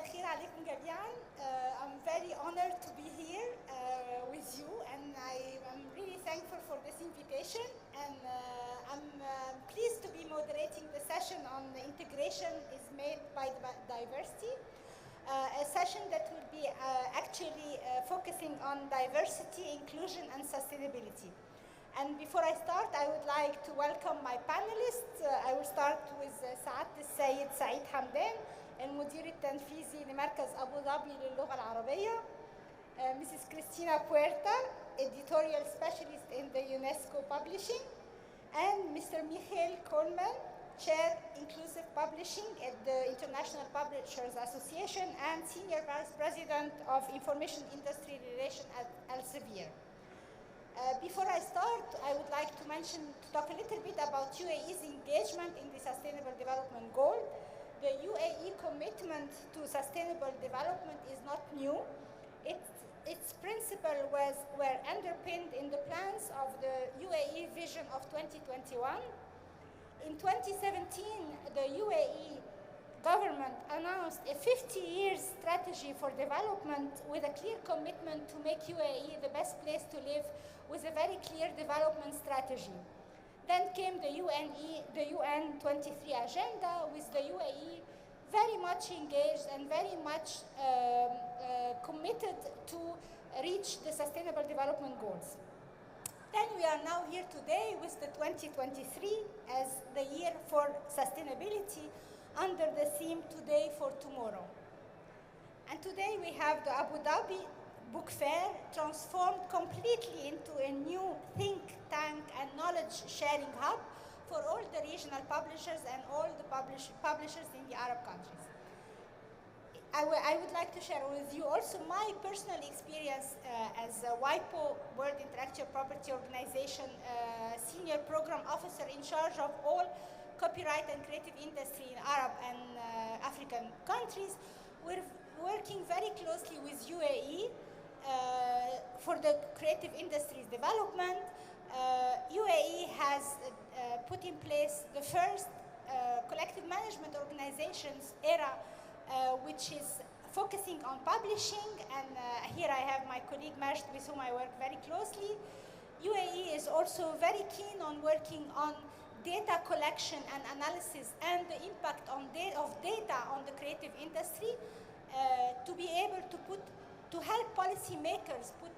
مساء الخير عليكم جميعا. I'm very honored to be here with you, and I'm really thankful for this invitation, and I'm pleased to be moderating the session on the integration is made by diversity, a session that will be actually focusing on diversity, inclusion and sustainability. And before I start, I would like to welcome my panelists. I will start with سعادة السيد سعيد حمدان، المدير التنفيذي لمركز أبو ظبي للغة العربية. Mrs. Cristina Puerta, editorial specialist in the UNESCO Publishing. And Mr. Michael Coleman, chair inclusive publishing at the International Publishers Association and senior vice president of information industry relations at Elsevier. Before I start, I would like to talk a little bit about UAE's engagement in the Sustainable Development Goal. The UAE commitment to sustainable development is not new. Its principles were underpinned in the plans of the UAE Vision of 2021. In 2017, the UAE government announced a 50-year strategy for development with a clear commitment to make UAE the best place to live with a very clear development strategy. Then came the UN 23 agenda, with the UAE very much engaged and very much committed to reach the Sustainable Development Goals. Then we are now here today with the 2023 as the year for sustainability under the theme Today for Tomorrow. And today we have the Abu Dhabi Book Fair transformed completely into a new think tank and knowledge sharing hub for all the regional publishers and all the publishers in the Arab countries. I would like to share with you also my personal experience as a WIPO, World Intellectual Property Organization, senior program officer in charge of all copyright and creative industry in Arab and African countries. We're working very closely with UAE for the creative industries development. UAE has put in place the first collective management organizations era, which is focusing on publishing, and here I have my colleague Majd with whom I work very closely. UAE is also very keen on working on data collection and analysis and the impact of data on the creative industry to be able to help policymakers put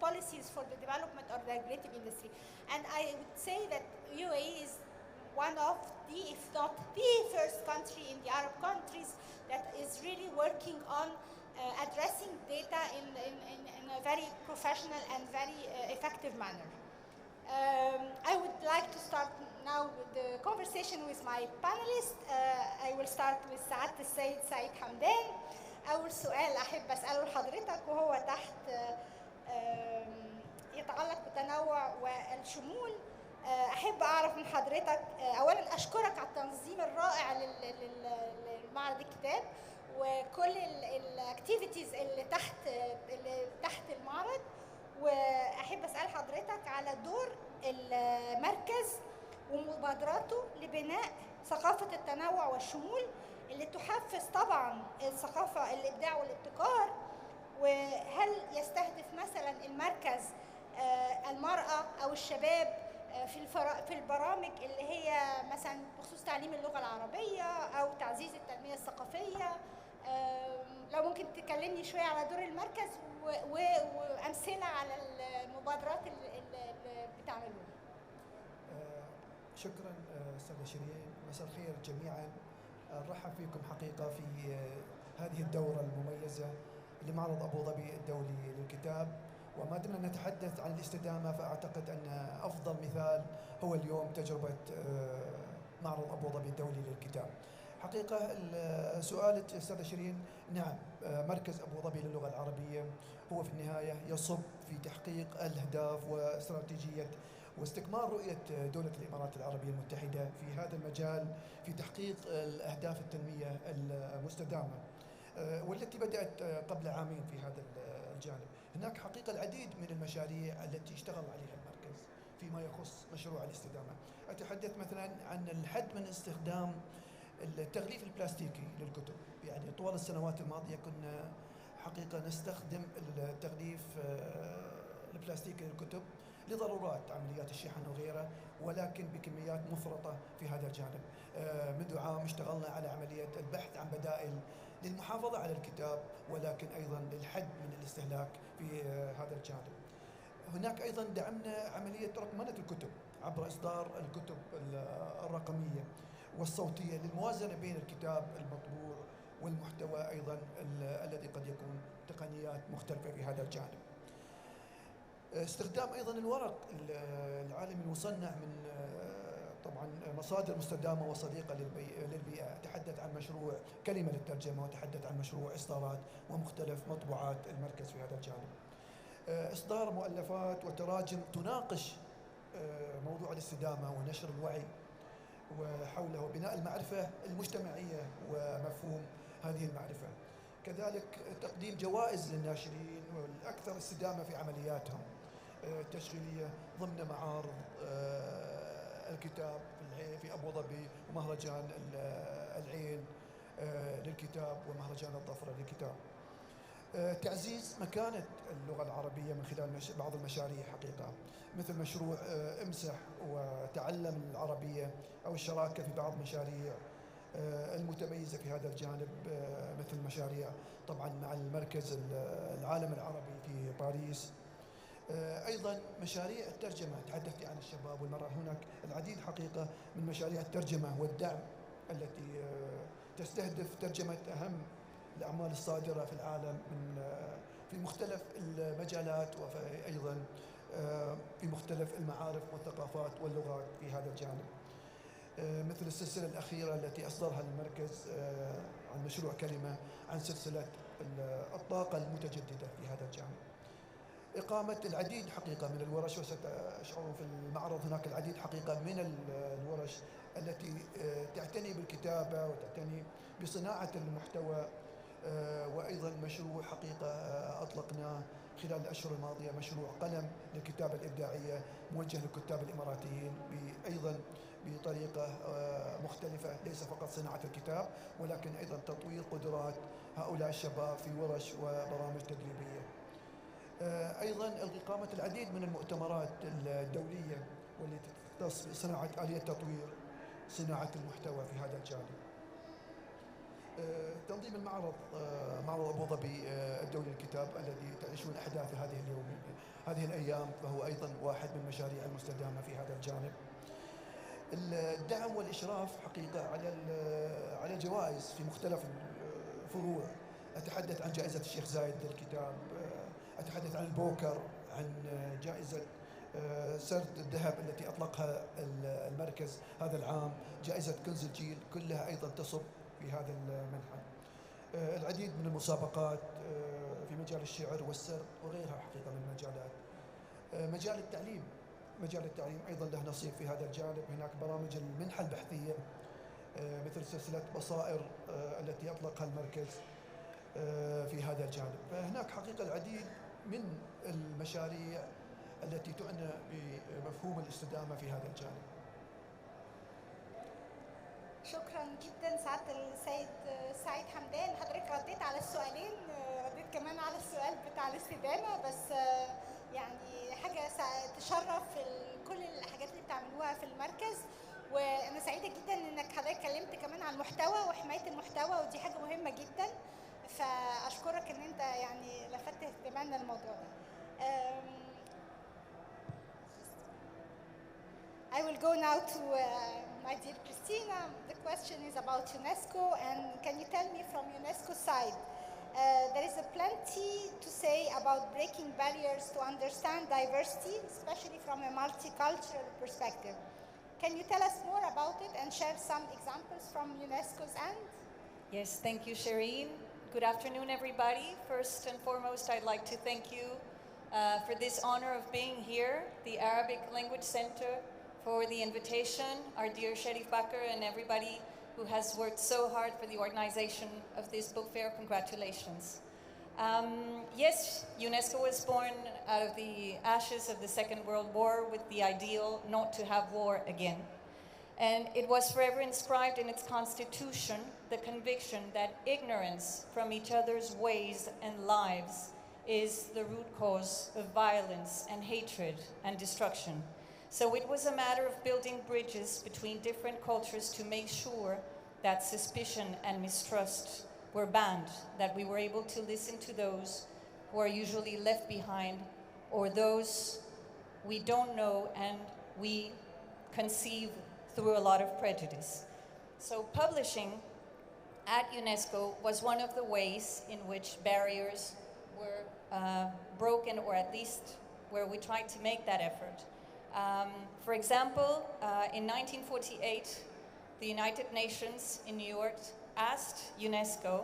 policies for the development of the creative industry. And I would say that UAE is one of the, if not the first country in the Arab countries that is really working on addressing data in a very professional and very effective manner. I would like to start now with the conversation with my panelists. I will start with سعادة السيد سعيد حمدان. أول سؤال أحب أسأله لحضرتك وهو تحت يتعلق بالتنوع والشمول. أحب أعرف من حضرتك أولاً أشكرك على التنظيم الرائع لمعرض الكتاب وكل الأكتيفيتيز اللي تحت المعرض، وأحب أسأل حضرتك على دور المركز ومبادراته لبناء ثقافة التنوع والشمول اللي تحفز طبعا الثقافة الإبداع والابتكار. وهل يستهدف مثلا المركز المرأة أو الشباب في البرامج اللي هي مثلا بخصوص تعليم اللغة العربية أو تعزيز التنمية الثقافية؟ لو ممكن تكلمني شوية على دور المركز وأمثلة على المبادرات اللي بتعملوها. شكرا أستاذة شيرين، مساء الخير جميعا. نرحب فيكم حقيقة في هذه الدورة المميزة لمعرض أبو ظبي الدولي للكتاب. وما دمنا نتحدث عن الاستدامة، فأعتقد أن أفضل مثال هو اليوم تجربة معرض أبو ظبي الدولي للكتاب. حقيقة سؤالك أستاذة شيرين، نعم، مركز أبو ظبي للغة العربية هو في النهاية يصب في تحقيق الأهداف واستراتيجية واستكمال رؤية دولة الإمارات العربية المتحدة في هذا المجال في تحقيق الأهداف التنمية المستدامة، والتي بدأت قبل عامين في هذا الجانب. هناك حقيقة العديد من المشاريع التي اشتغل عليها المركز فيما يخص مشروع الاستدامة. أتحدث مثلا عن الحد من استخدام التغليف البلاستيكي للكتب. يعني طوال السنوات الماضية كنا حقيقة نستخدم التغليف البلاستيكي للكتب لضرورات عمليات الشحن وغيرها، ولكن بكميات مفرطة في هذا الجانب. منذ عام اشتغلنا على عملية البحث عن بدائل للمحافظة على الكتاب، ولكن أيضا للحد من الاستهلاك في هذا الجانب. هناك أيضا دعمنا عملية رقمنة الكتب عبر إصدار الكتب الرقمية والصوتية للموازنة بين الكتاب المطبوع والمحتوى أيضا الذي قد يكون تقنيات مختلفة في هذا الجانب. استخدام أيضا الورق العالمي المصنع من طبعا مصادر مستدامة وصديقة للبيئة. أتحدث عن مشروع كلمة للترجمة، وأتحدث عن مشروع إصدارات ومختلف مطبوعات المركز في هذا الجانب. إصدار مؤلفات وتراجم تناقش موضوع الاستدامة ونشر الوعي وحوله وبناء المعرفة المجتمعية ومفهوم هذه المعرفة. كذلك تقديم جوائز للناشرين والأكثر استدامة في عملياتهم التشغيلية ضمن معارض الكتاب في أبو ظبي، ومهرجان العين للكتاب، ومهرجان الظفرة للكتاب. تعزيز مكانة اللغة العربية من خلال بعض المشاريع حقيقة، مثل مشروع امسح وتعلم العربية، أو الشراكة في بعض مشاريع المتميزة في هذا الجانب، مثل مشاريع طبعا مع المركز العالمي العربي في باريس. أيضا مشاريع الترجمة، تحدثت عن الشباب والمرأة. هناك العديد حقيقة من مشاريع الترجمة والدعم التي تستهدف ترجمة أهم الأعمال الصادرة في العالم في مختلف المجالات، وأيضا في مختلف المعارف والثقافات واللغات في هذا الجانب، مثل السلسلة الأخيرة التي أصدرها المركز عن مشروع كلمة عن سلسلة الطاقة المتجددة في هذا الجانب. إقامة العديد حقيقة من الورش، وستشعرون في المعرض هناك العديد حقيقة من الورش التي تعتني بالكتابة وتعتني بصناعة المحتوى. وأيضا مشروع حقيقة أطلقناه خلال الأشهر الماضية، مشروع قلم للكتابة الإبداعية موجه للكتاب الإماراتيين، أيضا بطريقة مختلفة، ليس فقط صناعة الكتاب ولكن أيضا تطوير قدرات هؤلاء الشباب في ورش وبرامج تدريبية. أيضا إقامة العديد من المؤتمرات الدولية والتي تختص بصناعة آلية تطوير صناعة المحتوى في هذا الجانب. تنظيم المعرض، معرض أبو ظبي الدولي للكتاب الذي تعيشون أحداثه هذه الأيام، فهو أيضا واحد من مشاريع المستدامة في هذا الجانب. الدعم والإشراف حقيقة على الجوائز في مختلف الفروع. أتحدث عن جائزة الشيخ زايد للكتاب، أتحدث عن البوكر، عن جائزة سرد الذهب التي أطلقها المركز هذا العام، جائزة كنز الجيل، كلها أيضا تصب في هذا المنحى. العديد من المسابقات في مجال الشعر والسرد وغيرها حقيقة من المجالات. مجال التعليم أيضا له نصيب في هذا الجانب. هناك برامج المنحة البحثية مثل سلسلة بصائر التي أطلقها المركز في هذا الجانب. فهناك حقيقة العديد من المشاريع التي تعنى بمفهوم الاستدامة في هذا الجانب. شكرا جدا سعادة السيد سعيد حمدان. حضرتك رديت على السؤالين، رديت كمان على السؤال بتاع الاستدامة، بس يعني حاجة تشرف كل الحاجات اللي بتعملوها في المركز. وانا سعيدة جدا انك حضرتك اتكلمت كمان عن المحتوى وحماية المحتوى، ودي حاجة مهمة جدا، فاشكرك ان انت يعني لفتت اهتمامنا للموضوع ده. I will go now to my dear Christina. The question is about UNESCO, and can you tell me from UNESCO side, there is plenty to say about breaking barriers to understand diversity, especially from a multicultural perspective. Can you tell us more about it and share some examples from UNESCO's end? Yes, thank you, Shireen. Good afternoon, everybody. First and foremost, I'd like to thank you for this honor of being here, the Arabic Language Center, for the invitation, our dear Sharif Bakr and everybody who has worked so hard for the organization of this book fair. Congratulations. Yes, UNESCO was born out of the ashes of the Second World War with the ideal not to have war again. And it was forever inscribed in its constitution, the conviction that ignorance from each other's ways and lives is the root cause of violence and hatred and destruction. So it was a matter of building bridges between different cultures to make sure that suspicion and mistrust were banned, that we were able to listen to those who are usually left behind or those we don't know and we conceive through a lot of prejudice. So publishing at UNESCO was one of the ways in which barriers were broken, or at least where we tried to make that effort. For example, in 1948, the United Nations in New York asked UNESCO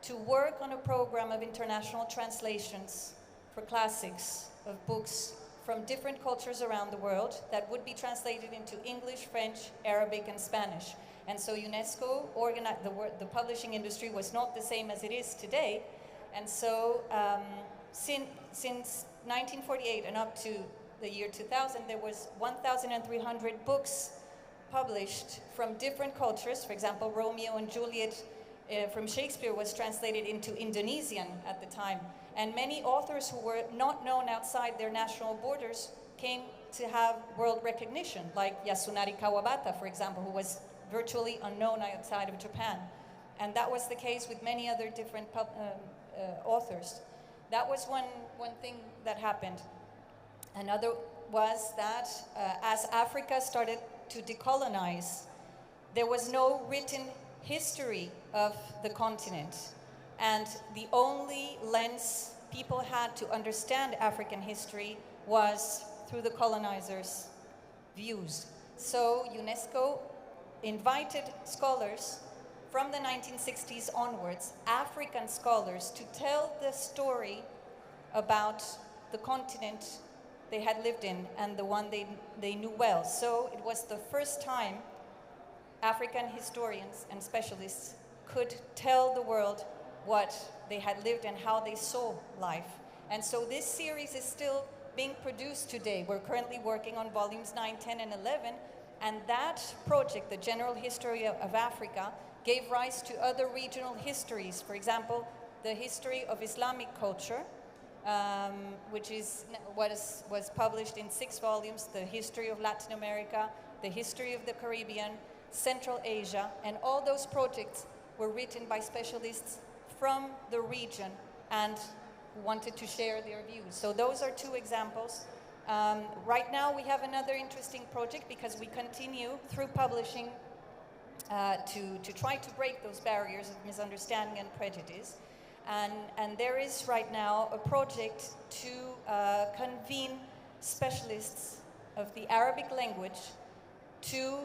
to work on a program of international translations for classics of books from different cultures around the world that would be translated into English, French, Arabic, and Spanish. And so UNESCO organized, the publishing industry was not the same as it is today. And so since 1948 and up to the year 2000, there was 1,300 books published from different cultures. For example, Romeo and Juliet from Shakespeare was translated into Indonesian at the time. And many authors who were not known outside their national borders came to have world recognition, like Yasunari Kawabata, for example, who was virtually unknown outside of Japan. And that was the case with many other different authors. That was one thing that happened. Another was that as Africa started to decolonize, there was no written history of the continent. And the only lens people had to understand African history was through the colonizers' views. So UNESCO invited scholars from the 1960s onwards, African scholars, to tell the story about the continent they had lived in and the one they knew well. So it was the first time African historians and specialists could tell the world what they had lived and how they saw life. And so this series is still being produced today. We're currently working on volumes 9, 10, and 11, and that project, the General History of Africa, gave rise to other regional histories. For example, the history of Islamic culture, which is what was published in 6 volumes, the history of Latin America, the history of the Caribbean, Central Asia, and all those projects were written by specialists from the region and who wanted to share their views. So those are 2 examples. Right now we have another interesting project because we continue through publishing to try to break those barriers of misunderstanding and prejudice. And there is right now a project to convene specialists of the Arabic language to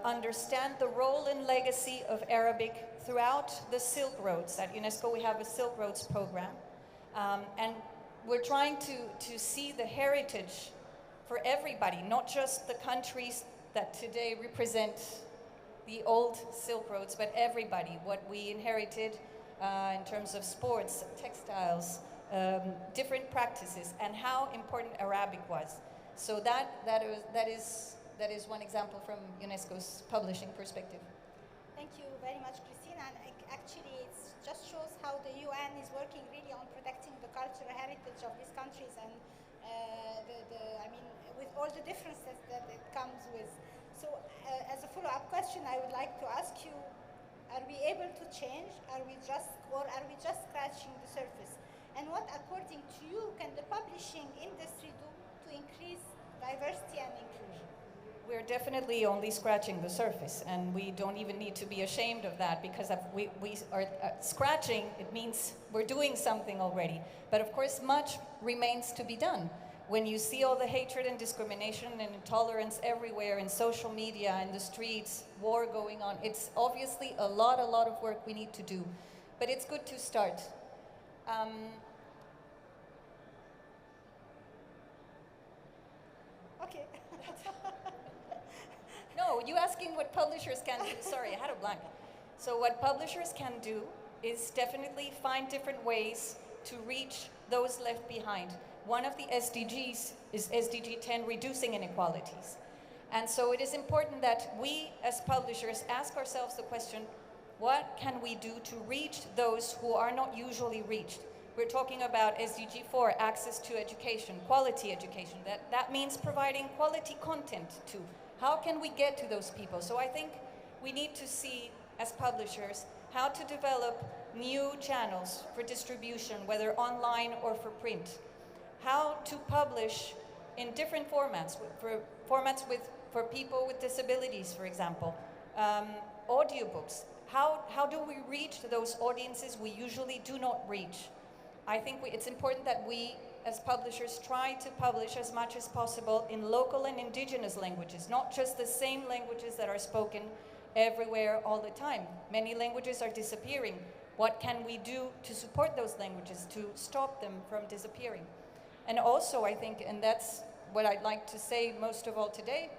understand the role and legacy of Arabic throughout the Silk Roads. At UNESCO we have a Silk Roads program. And we're trying to see the heritage for everybody, not just the countries that today represent the old Silk Roads, but everybody, what we inherited in terms of sports, textiles, different practices, and how important Arabic was. So that is one example from UNESCO's publishing perspective. Thank you very much, Christina. And actually, it just shows how the UN is working really on protecting the cultural heritage of these countries, and I mean, with all the differences that it comes with. So, as a follow-up question, I would like to ask you: are we able to change? Are we just scratching the surface? And what, according to you, can the publishing industry do to increase diversity and inclusion? We're definitely only scratching the surface, and we don't even need to be ashamed of that, because we are scratching, it means we're doing something already. But of course, much remains to be done. When you see all the hatred and discrimination and intolerance everywhere in social media, in the streets, war going on, it's obviously a lot of work we need to do. But it's good to start. Okay. No, you asking what publishers can do. Sorry, I had a blank. So what publishers can do is definitely find different ways to reach those left behind. One of the SDGs is SDG 10, reducing inequalities. And so it is important that we as publishers ask ourselves the question, what can we do to reach those who are not usually reached? We're talking about SDG 4, access to education, quality education. That means providing quality content too. How can we get to those people? So I think we need to see, as publishers, how to develop new channels for distribution, whether online or for print. How to publish in different formats, for people with disabilities, for example. Audiobooks. How do we reach those audiences we usually do not reach? I think it's important that we, as publishers, try to publish as much as possible in local and indigenous languages, not just the same languages that are spoken everywhere all the time. Many languages are disappearing. What can we do to support those languages, to stop them from disappearing? And also, I think, and that's what I'd like to say most of all today,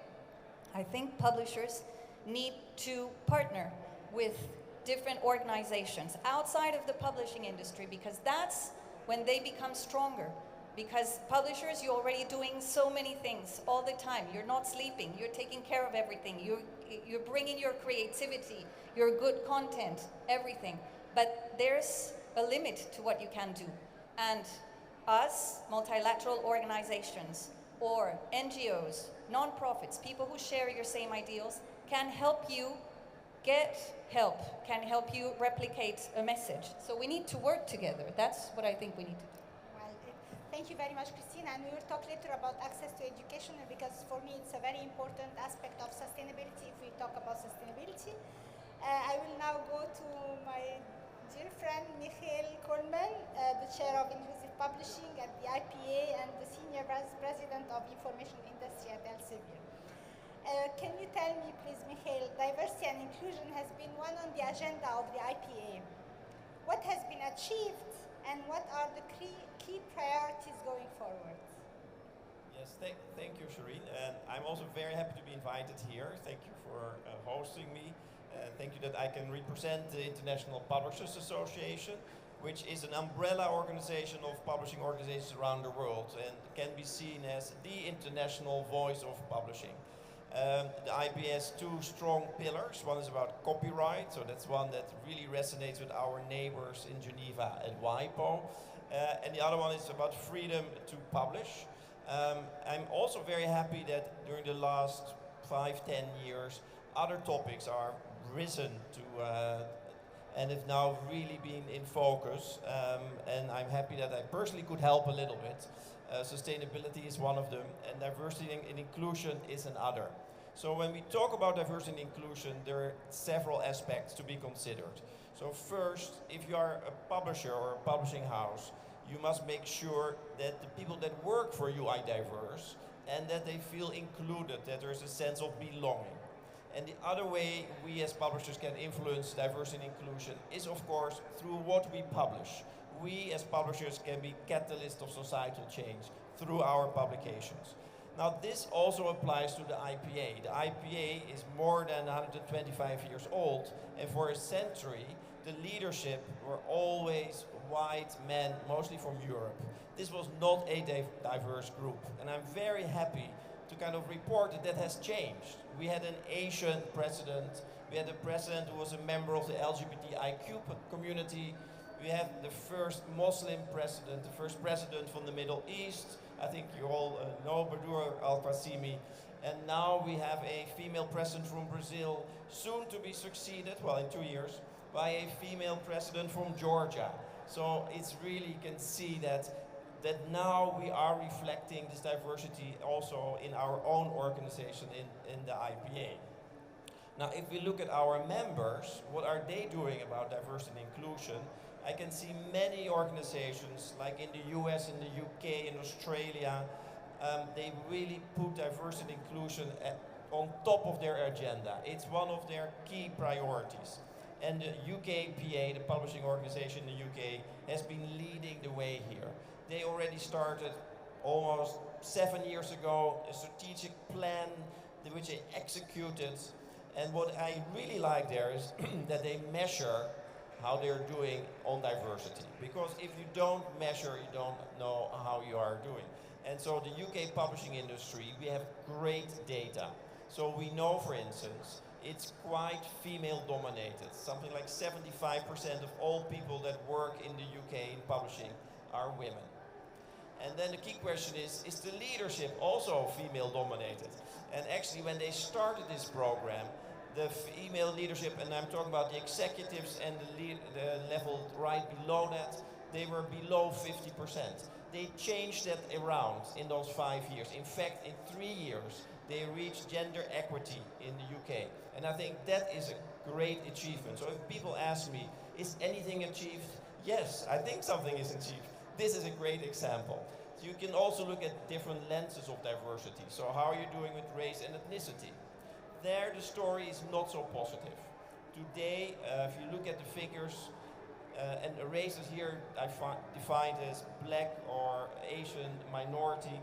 I think publishers need to partner with different organizations outside of the publishing industry, because that's when they become stronger. Because publishers, you're already doing so many things all the time. You're not sleeping, you're taking care of everything. You're bringing your creativity, your good content, everything. But there's a limit to what you can do. And us, multilateral organizations, or NGOs, non-profits, people who share your same ideals, can help you get help, can help you replicate a message. So we need to work together. That's what I think we need to do. Well, thank you very much, Christina. And we will talk later about access to education, because for me it's a very important aspect of sustainability if we talk about sustainability. I will now go to my dear friend Michael Coleman, the chair of Inclusive Publishing at the IPA and the senior vice president of information industry at Elsevier. Can you tell me, please, Michael, diversity and inclusion has been one on the agenda of the IPA. What has been achieved, and what are the key priorities going forward? Yes, thank you, Shireen. And I'm also very happy to be invited here. Thank you for hosting me. Thank you that I can represent the International Publishers Association, which is an umbrella organization of publishing organizations around the world and can be seen as the international voice of publishing. The IPA has two strong pillars. One is about copyright, so that's one that really resonates with our neighbors in Geneva at WIPO. And the other one is about freedom to publish. I'm also very happy that during the last 5-10 years, other topics are risen to and have now really been in focus. And I'm happy that I personally could help a little bit. Sustainability is one of them, and diversity and inclusion is another. So when we talk about diversity and inclusion, there are several aspects to be considered. So first, if you are a publisher or a publishing house, you must make sure that the people that work for you are diverse and that they feel included, that there's a sense of belonging. And the other way we as publishers can influence diversity and inclusion is, of course, through what we publish. We as publishers can be catalysts of societal change through our publications. Now this also applies to the IPA. The IPA is more than 125 years old, and for a century the leadership were always white men, mostly from Europe. This was not a diverse group, and I'm very happy to kind of report that that has changed. We had an Asian president, we had a president who was a member of the LGBTIQ community. We have the first Muslim president, the first president from the Middle East. I think you all know Badur al-Qasimi. And now we have a female president from Brazil, soon to be succeeded, well, in 2 years, by a female president from Georgia. So it's really, you can see that now we are reflecting this diversity also in our own organization in the IPA. Now, if we look at our members, what are they doing about diversity and inclusion? I can see many organizations, like in the US, in the UK, in Australia, they really put diversity and inclusion on top of their agenda. It's one of their key priorities. And the UKPA, the publishing organization in the UK, has been leading the way here. They already started almost 7 years ago a strategic plan which they executed. And what I really like there is that they measure how they're doing on diversity. Because if you don't measure, you don't know how you are doing. And so the UK publishing industry, we have great data. So we know, for instance, it's quite female dominated. Something like 75% of all people that work in the UK in publishing are women. And then the key question is the leadership also female dominated? And actually when they started this program, the female leadership, and I'm talking about the executives and the level right below that, they were below 50%. They changed that around in those 5 years. In fact, in 3 years, they reached gender equity in the UK. And I think that is a great achievement. So if people ask me, is anything achieved? Yes, I think something is achieved. This is a great example. So you can also look at different lenses of diversity. So how are you doing with race and ethnicity? There the story is not so positive. Today, if you look at the figures, and race is here defined as black or Asian minority.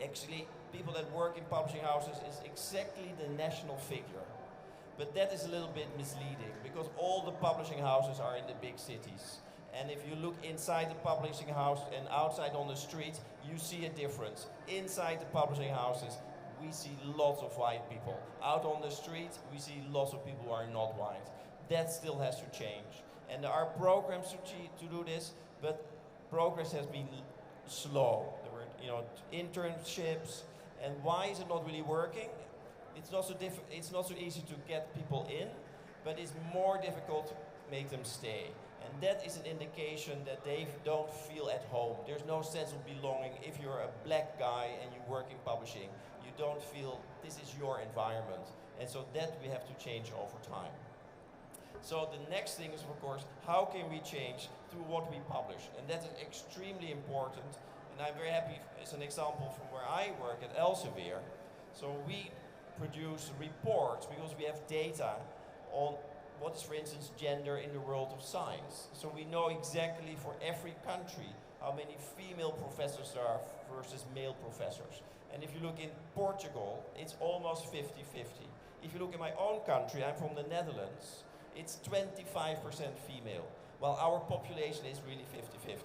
Actually, people that work in publishing houses is exactly the national figure. But that is a little bit misleading because all the publishing houses are in the big cities. And if you look inside the publishing house and outside on the street, you see a difference. Inside the publishing houses, we see lots of white people. Out on the street, we see lots of people who are not white. That still has to change. And there are programs to do this, but progress has been slow. There were, internships. And why is it not really working? It's not so easy to get people in, but it's more difficult to make them stay. And that is an indication that they don't feel at home. There's no sense of belonging. If you're a black guy and you work in publishing, you don't feel this is your environment. And so that we have to change over time. So the next thing is, of course, how can we change through what we publish? And that is extremely important. And I'm very happy, as an example from where I work at Elsevier. So we produce reports because we have data on what is, for instance, gender in the world of science. So we know exactly for every country how many female professors there are versus male professors. And if you look in Portugal, it's almost 50-50. If you look in my own country, I'm from the Netherlands, it's 25% female, while our population is really 50-50.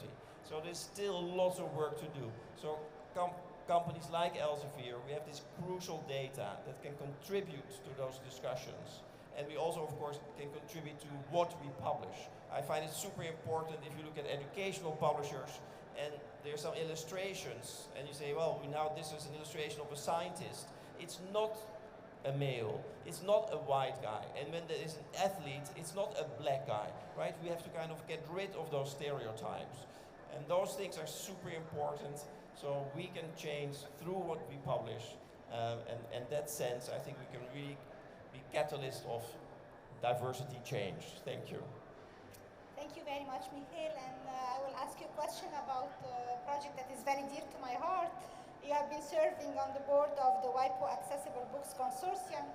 So there's still lots of work to do. So companies like Elsevier, we have this crucial data that can contribute to those discussions. And we also, of course, can contribute to what we publish. I find it super important if you look at educational publishers and there's some illustrations and you say, well, now this is an illustration of a scientist. It's not a male, it's not a white guy. And when there is an athlete, it's not a black guy, right? We have to kind of get rid of those stereotypes. And those things are super important, so we can change through what we publish. And that sense, I think we can really be catalyst of diversity change. Thank you. Thank you very much, Michael. And I will ask you a question about a project that is very dear to my heart. You have been serving on the board of the WIPO Accessible Books Consortium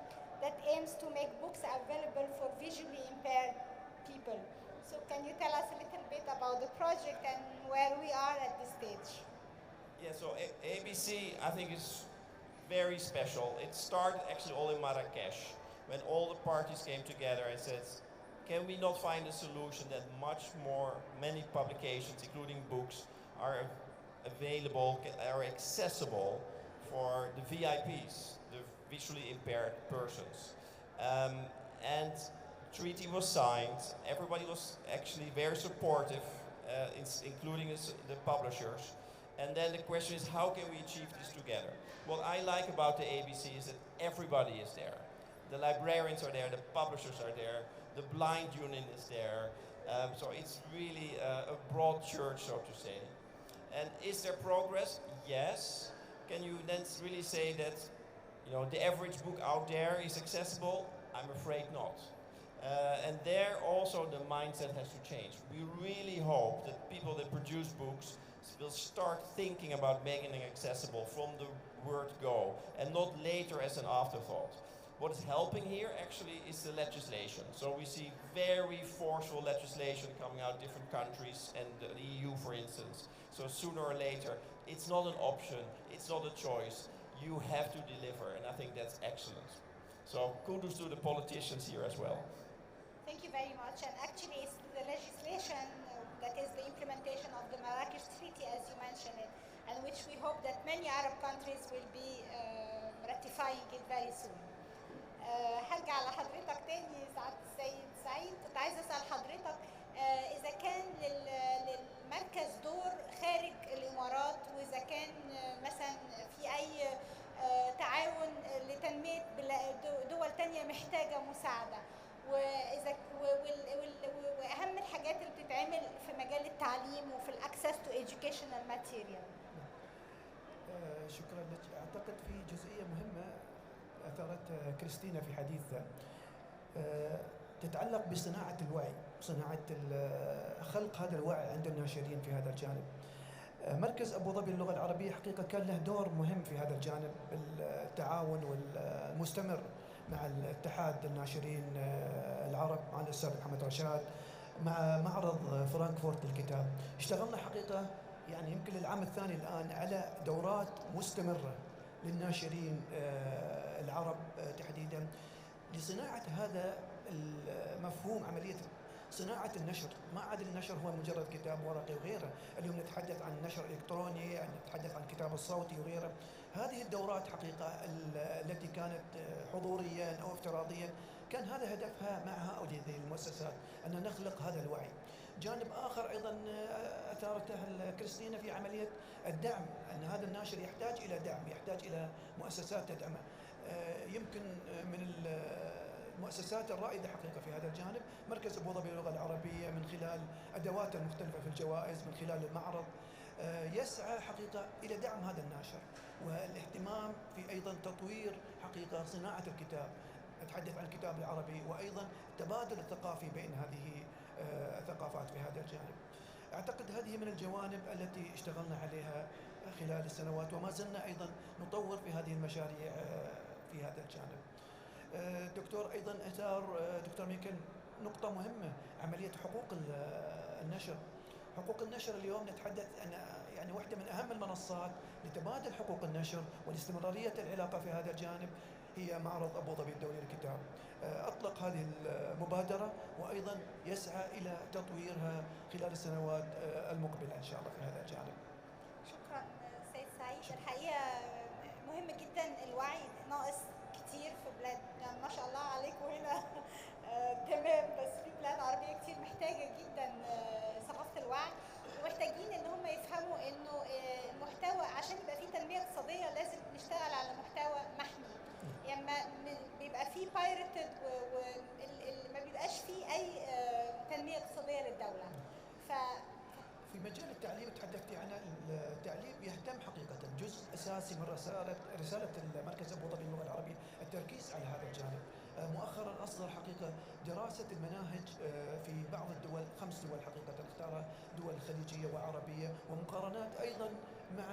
that aims to make books available for visually impaired people. So can you tell us a little bit about the project and where we are at this stage? Yeah, so ABC, I think, is very special. It started actually all in Marrakesh, when all the parties came together and said, can we not find a solution that many publications, including books, are available, are accessible for the VIPs, the visually impaired persons. And treaty was signed. Everybody was actually very supportive, including the publishers. And then the question is, how can we achieve this together? What I like about the ABC is that everybody is there. The librarians are there, the publishers are there, the blind union is there. So it's really a broad church, so to say. And is there progress? Yes. Can you then really say that the average book out there is accessible? I'm afraid not. And there also the mindset has to change. We really hope that people that produce books will start thinking about making it accessible from the word go and not later as an afterthought. What is helping here actually is the legislation. So we see very forceful legislation coming out of different countries and the EU, for instance. So sooner or later, it's not an option, it's not a choice. You have to deliver, and I think that's excellent. So kudos to the politicians here as well. Thank you very much. And actually, it's the legislation that is the implementation of the Marrakesh Treaty, as you mentioned it, and which we hope that many Arab countries will be ratifying it very soon. هرجع لحضرتك تاني سعادة السيد سعيد. كنت عايزة أسأل حضرتك إذا كان للمركز دور خارج الإمارات، وإذا كان مثلا في أي تعاون لتنمية دول تانية محتاجة مساعدة، وأهم الحاجات اللي بتتعمل في مجال التعليم وفي الأكسس تو educational material. شكرا لك. أعتقد في جزئية مهمة أثارتها كريستينا في حديثها تتعلق بصناعة الوعي، صناعة خلق هذا الوعي عند الناشرين في هذا الجانب. مركز أبو ظبي للغة العربية حقيقة كان له دور مهم في هذا الجانب، بالتعاون والمستمر مع الاتحاد الناشرين العرب، مع الأستاذ محمد رشاد، مع معرض فرانكفورت للكتاب. اشتغلنا حقيقة يعني يمكن العام الثاني الآن على دورات مستمرة للناشرين العرب تحديدا لصناعة هذا المفهوم، عملية صناعة النشر. ما عاد النشر هو مجرد كتاب ورقي وغيره، اليوم نتحدث عن النشر الإلكتروني، نتحدث عن الكتاب الصوتي وغيره. هذه الدورات حقيقة التي كانت حضوريا أو افتراضيا كان هذا هدفها مع هؤلاء المؤسسات، أن نخلق هذا الوعي. جانب آخر أيضا أثارته كريستينا في عملية الدعم، أن هذا الناشر يحتاج إلى دعم، يحتاج إلى مؤسسات تدعمه. يمكن من المؤسسات الرائدة حقيقة في هذا الجانب مركز أبو ظبي للغة العربية، من خلال أدواته المختلفة في الجوائز، من خلال المعرض، يسعى حقيقة إلى دعم هذا الناشر والاهتمام في أيضا تطوير حقيقة صناعة الكتاب. أتحدث عن الكتاب العربي، وأيضا التبادل الثقافي بين هذه الثقافات في هذا الجانب. أعتقد هذه من الجوانب التي اشتغلنا عليها خلال السنوات، وما زلنا أيضا نطور في هذه المشاريع في هذا الجانب. دكتور أيضا أثار دكتور ميكل نقطة مهمة، عملية حقوق النشر. حقوق النشر اليوم نتحدث أن يعني واحدة من أهم المنصات لتبادل حقوق النشر والاستمرارية العلاقة في هذا الجانب هي معرض أبو ظبي الدولي للكتاب. أطلق هذه المبادرة وأيضا يسعى إلى تطويرها خلال السنوات المقبلة إن شاء الله في هذا الجانب. شكرا سيد سعيد. الحقيقة مهم جدا، الوعي ناقص كتير في بلاد، يعني ما شاء الله عليكم هنا تمام، بس في بلاد عربية كتير محتاجة جدا ثقافة الوعي، ومحتاجين ان هم يفهموا انه المحتوى عشان يبقى فيه تنمية اقتصادية لازم نشتغل على محتوى محمي. يعني بيبقى فيه بايرتد وما بيبقاش فيه اي تنمية اقتصادية للدولة. في مجال التعليم تحدثتي عن التعليم يهتم حقيقة جزء أساسي من رسالة المركز أبو ظبي للغة العربية التركيز على هذا الجانب. مؤخرا أصدر حقيقة دراسة المناهج في بعض الدول، 5 دول حقيقة اختارها، دول خليجية وعربية، ومقارنات أيضا مع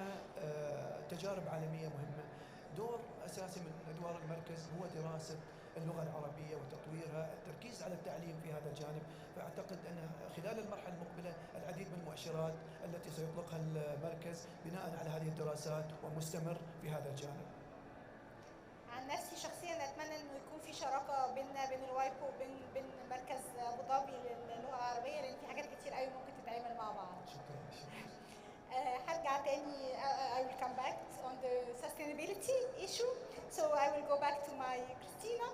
تجارب عالمية مهمة. دور أساسي من أدوار المركز هو دراسة اللغة العربية وتطويرها، التركيز على التعليم في هذا الجانب. فأعتقد أن خلال المرحلة المقبلة العديد من المؤشرات التي سيطلقها المركز بناء على هذه الدراسات ومستمر في هذا الجانب. عن نفسي شخصيا أتمنى أنه يكون في شراكة بيننا بين الوايبو وبين مركز أبو ظبي للغة العربية، لأن في حاجات كتير قوي ممكن تتعمل مع بعض. شكرا. هرجع تاني. I will come back on the sustainability issue. So I will go back to my Christina.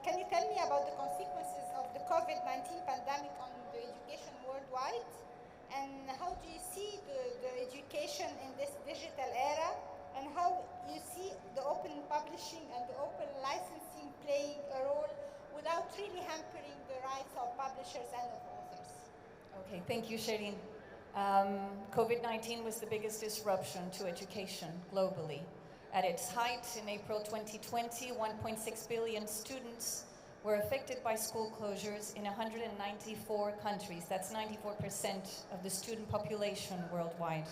Can you tell me about the consequences of the COVID-19 pandemic on the education worldwide? And how do you see the education in this digital era? And how you see the open publishing and the open licensing playing a role without really hampering the rights of publishers and of authors? Okay, thank you, Shireen. COVID-19 was the biggest disruption to education globally. At its height in April 2020, 1.6 billion students were affected by school closures in 194 countries. That's 94% of the student population worldwide.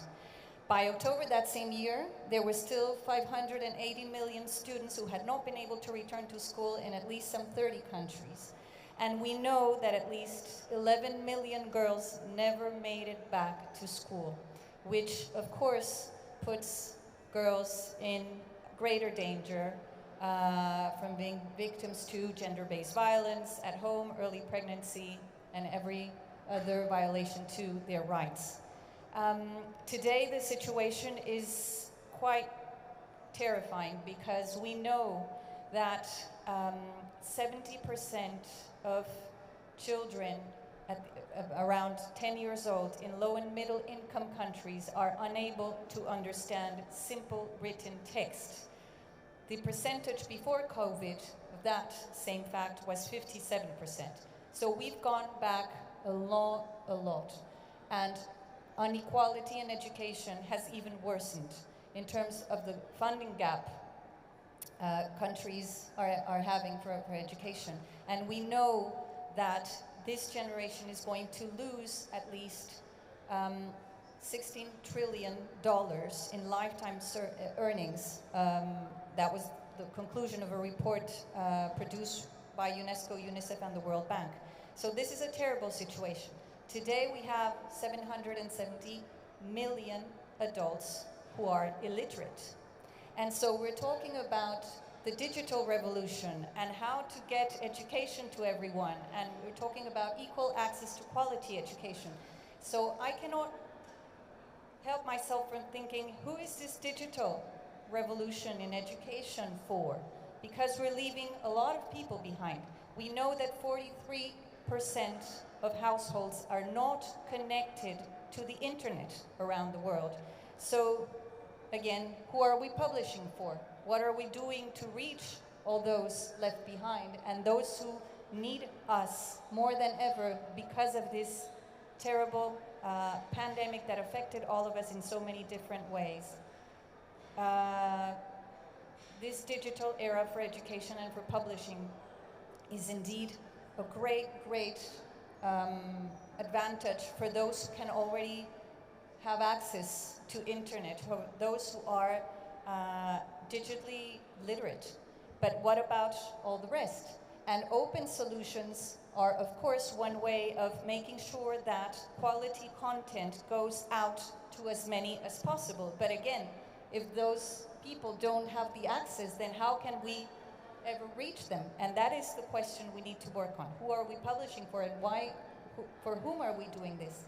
By October that same year, there were still 580 million students who had not been able to return to school in at least some 30 countries. And we know that at least 11 million girls never made it back to school, which of course puts girls in greater danger from being victims to gender-based violence at home, early pregnancy, and every other violation to their rights. Today the situation is quite terrifying because we know that 70% of children around 10 years old in low and middle income countries are unable to understand simple written text. The percentage before COVID of that same fact was 57%. So we've gone back a lot. And inequality in education has even worsened in terms of the funding gap countries are having for education. And we know that this generation is going to lose at least $16 trillion in lifetime earnings. That was the conclusion of a report produced by UNESCO, UNICEF, and the World Bank. So this is a terrible situation. Today we have 770 million adults who are illiterate. And so we're talking about the digital revolution and how to get education to everyone. And we're talking about equal access to quality education. So I cannot help myself from thinking, who is this digital revolution in education for? Because we're leaving a lot of people behind. We know that 43% of households are not connected to the internet around the world. So again, who are we publishing for? What are we doing to reach all those left behind and those who need us more than ever because of this terrible pandemic that affected all of us in so many different ways? This digital era for education and for publishing is indeed a great advantage for those who can already have access to internet, for those who are digitally literate. But what about all the rest? And open solutions are, of course, one way of making sure that quality content goes out to as many as possible. But again, if those people don't have the access, then how can we ever reach them? And that is the question we need to work on. Who are we publishing for, and why? For whom are we doing this?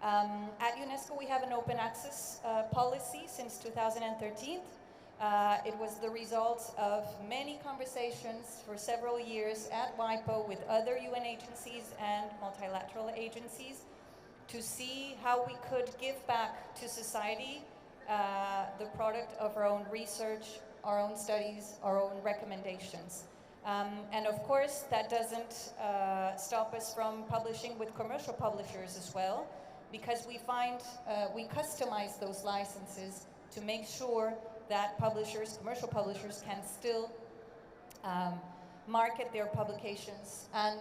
At UNESCO, we have an open access policy since 2013. It was the result of many conversations for several years at WIPO with other UN agencies and multilateral agencies to see how we could give back to society the product of our own research, our own studies, our own recommendations. And of course, that doesn't stop us from publishing with commercial publishers as well, because we find we customize those licenses to make sure that publishers, commercial publishers, can still market their publications and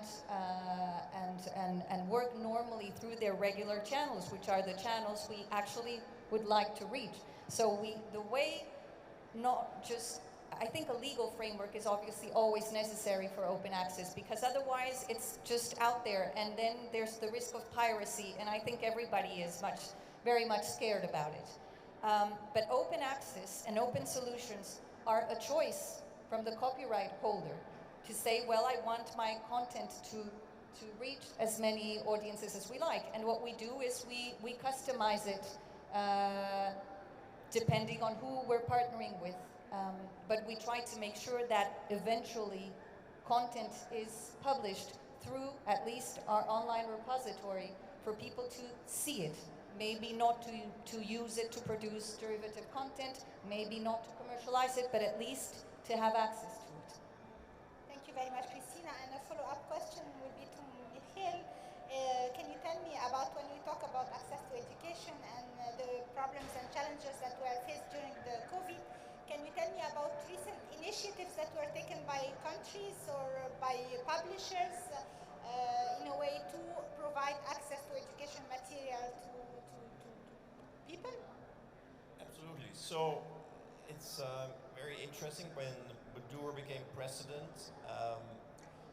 work normally through their regular channels, which are the channels we actually would like to reach. So the way, not just, I think a legal framework is obviously always necessary for open access, because otherwise it's just out there and then there's the risk of piracy, and I think everybody is very much scared about it. But open access and open solutions are a choice from the copyright holder to say, well, I want my content to reach as many audiences as we like. And what we do is we customize it depending on who we're partnering with. But we try to make sure that eventually content is published through at least our online repository for people to see it. Maybe not to use it to produce derivative content, maybe not to commercialize it, but at least to have access to it. Thank you very much, Christina. And a follow-up question will be to Michiel. Can you tell me about when we talk about access to education and the problems and challenges that were faced during the COVID? Can you tell me about recent initiatives that were taken by countries or by publishers in a way to provide access to education material to people? Absolutely. So it's very interesting. When Badour became president,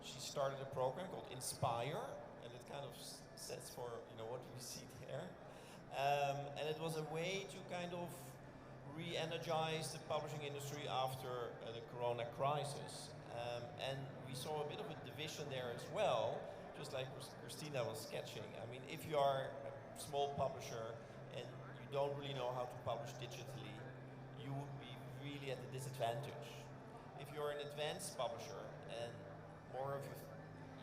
she started a program called Inspire, and it kind of sets for what we see there. And it was a way to kind of re-energize the publishing industry after the Corona crisis. And we saw a bit of a division there as well, just like Christina was sketching. I mean, if you are a small publisher and you don't really know how to publish digitally, you would be really at a disadvantage. If you're an advanced publisher and more of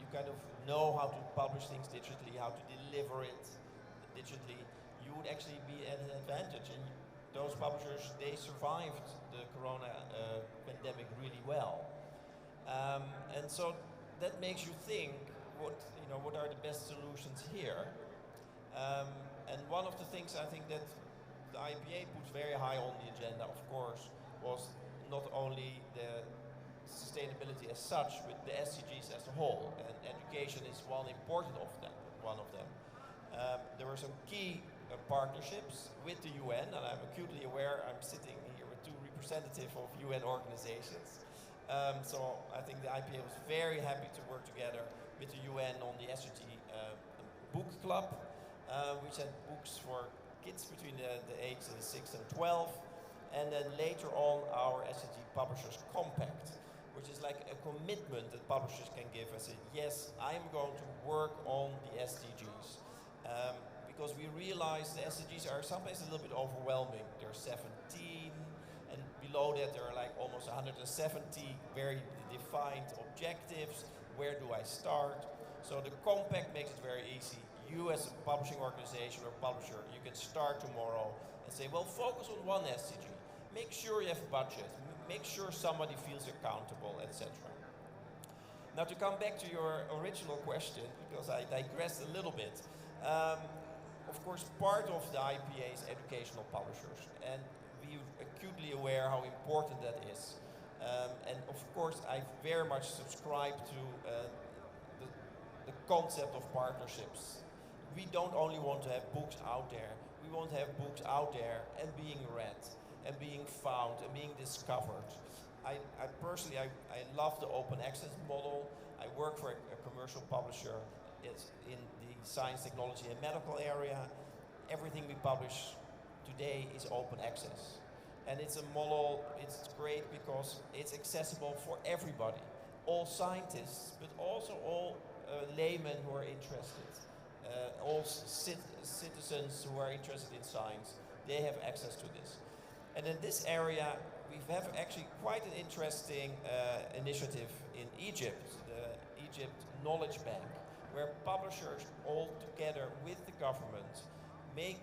you kind of know how to publish things digitally, how to deliver it digitally, you would actually be at an advantage. And those publishers, they survived the corona pandemic really well. And so that makes you think, what are the best solutions here? And one of the things I think that the IPA puts very high on the agenda, of course, was not only the sustainability as such, but the SDGs as a whole. And education is one important of them. There were some key partnerships with the UN, and I'm acutely aware I'm sitting here with two representatives of UN organizations. So I think the IPA was very happy to work together with the UN on the SDG book club, which had books for kids between the ages of 6 and 12. And then later on our SDG Publishers Compact, which is like a commitment that publishers can give and say, yes, I'm going to work on the SDGs. Because we realize the SDGs are sometimes a little bit overwhelming. There are 17, and below that there are like almost 170 very defined objectives. Where do I start? So the compact makes it very easy. You as a publishing organization or publisher, you can start tomorrow and say, well, focus on one SDG. Make sure you have a budget. Make sure somebody feels accountable, etc. Now to come back to your original question, because I digressed a little bit. Of course, part of the IPA is educational publishers, and we're acutely aware how important that is. And of course, I very much subscribe to the concept of partnerships. We don't only want to have books out there, we want to have books out there and being read, and being found, and being discovered. I personally love the open access model. I work for a commercial publisher. It's in the science, technology, and medical area. Everything we publish today is open access. And it's a model, it's great because it's accessible for everybody. All scientists, but also all laymen who are interested. All citizens who are interested in science, they have access to this. And in this area, we have actually quite an interesting initiative in Egypt, the Egypt Knowledge Bank, where publishers all together with the government make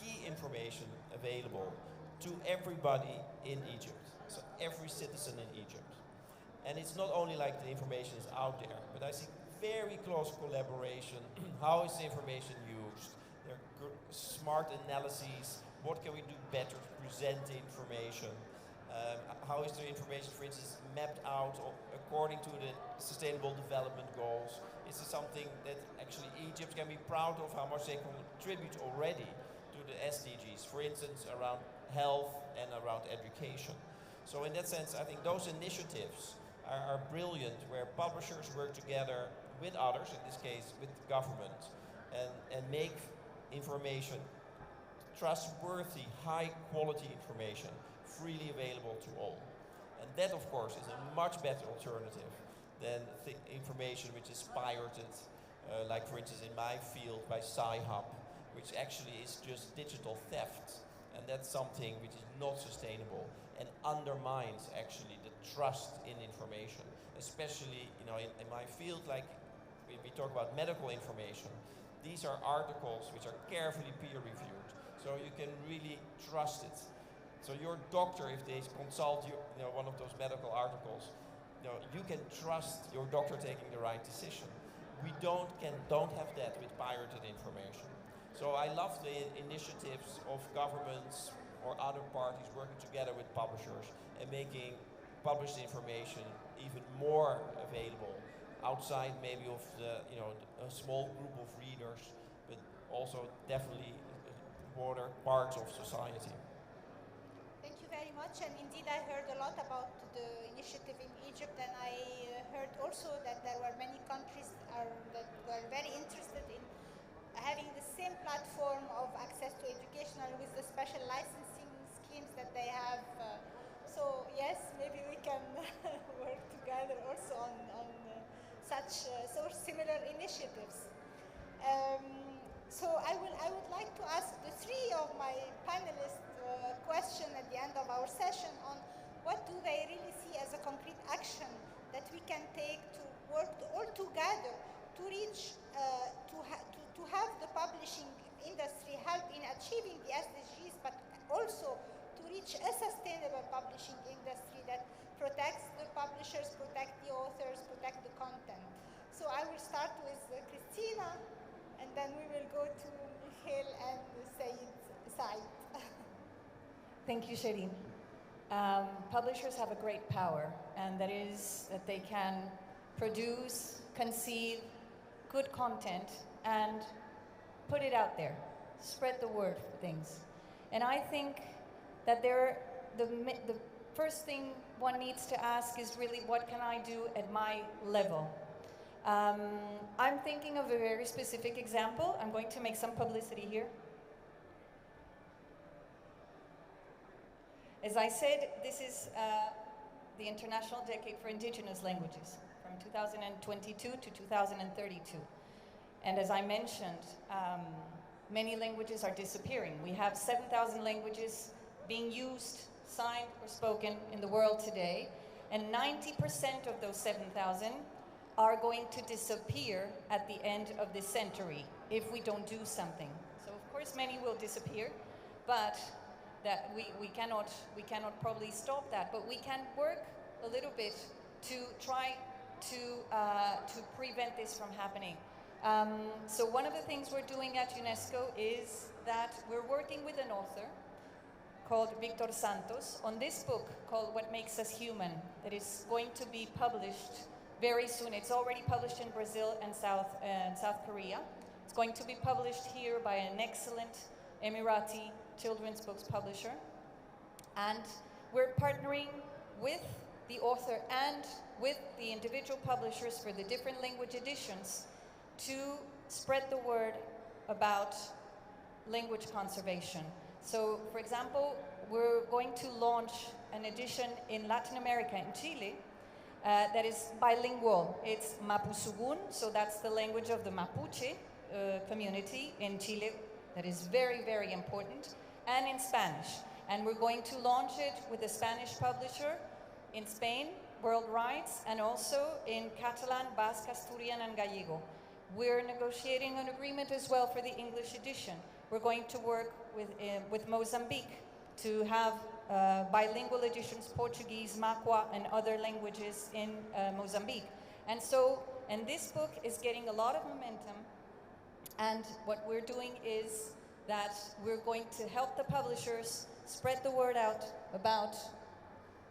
key information available to everybody in Egypt, so every citizen in Egypt. And it's not only like the information is out there, but I see very close collaboration. How is the information used? There are smart analyses. What can we do better to present the information? How is the information, for instance, mapped out according to the Sustainable Development Goals? Is this something that actually Egypt can be proud of, how much they contribute already to the SDGs, for instance, around health and around education? So in that sense, I think those initiatives are brilliant, where publishers work together with others, in this case with the government, and make information, trustworthy, high quality information, freely available to all. And that, of course, is a much better alternative than information which is pirated, like for instance in my field by Sci-Hub, which actually is just digital theft. And that's something which is not sustainable and undermines actually the trust in information, especially in my field, like we talk about medical information. These are articles which are carefully peer reviewed, so you can really trust it. So your doctor, if they consult you, one of those medical articles, you can trust your doctor taking the right decision. We don't have that with pirated information. So I love the initiatives of governments or other parties working together with publishers and making published information even more available outside maybe of a small group of readers, but also definitely broader parts of society. Thank you very much. And indeed, I heard a lot about the initiative in Egypt, and I heard also that there were many countries that were very interested in having the same platform of access to educational with the special licensing schemes that they have. So yes, maybe we can work together also on such similar initiatives. So I would like to ask the three of my panelists question at the end of our session on what do they really see as a concrete action that we can take to work all together to reach, to have the publishing industry help in achieving the SDGs, but also to reach a sustainable publishing industry that protects the publishers, protect the authors, protect the content. So I will start with Christina, and then we will go to Michael and Said. Thank you, Shireen. Publishers have a great power, and that is that they can produce, conceive good content and put it out there, spread the word for things. And I think that the first thing one needs to ask is really, what can I do at my level? I'm thinking of a very specific example. I'm going to make some publicity here. As I said, this is the International Decade for Indigenous Languages from 2022 to 2032. And as I mentioned, many languages are disappearing. We have 7,000 languages being used, signed, or spoken in the world today, and 90% of those 7,000 are going to disappear at the end of this century if we don't do something. So of course many will disappear, but that we cannot probably stop that, but we can work a little bit to try to prevent this from happening. So one of the things we're doing at UNESCO is that we're working with an author called Victor Santos on this book called What Makes Us Human, that is going to be published very soon. It's already published in Brazil and South Korea. It's going to be published here by an excellent Emirati children's books publisher. And we're partnering with the author and with the individual publishers for the different language editions to spread the word about language conservation. So, for example, we're going to launch an edition in Latin America, in Chile, that is bilingual. It's Mapuzugun, so that's the language of the Mapuche community in Chile. That is very, very important, and in Spanish. And we're going to launch it with a Spanish publisher in Spain, World Rights, and also in Catalan, Basque, Asturian, and Gallego. We're negotiating an agreement as well for the English edition. We're going to work with Mozambique to have bilingual editions, Portuguese, Makwa, and other languages in Mozambique. And this book is getting a lot of momentum. And what we're doing is that we're going to help the publishers spread the word out about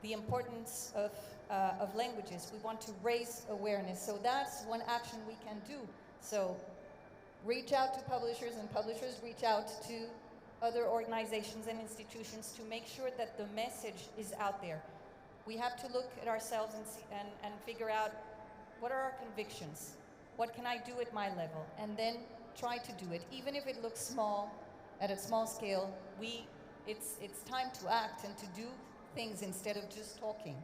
the importance of languages. We want to raise awareness. So that's one action we can do. So reach out to publishers, and publishers reach out to other organizations and institutions to make sure that the message is out there. We have to look at ourselves and figure out, what are our convictions? What can I do at my level? And then try to do it, even if it looks small, at a small scale. It's time to act and to do things instead of just talking.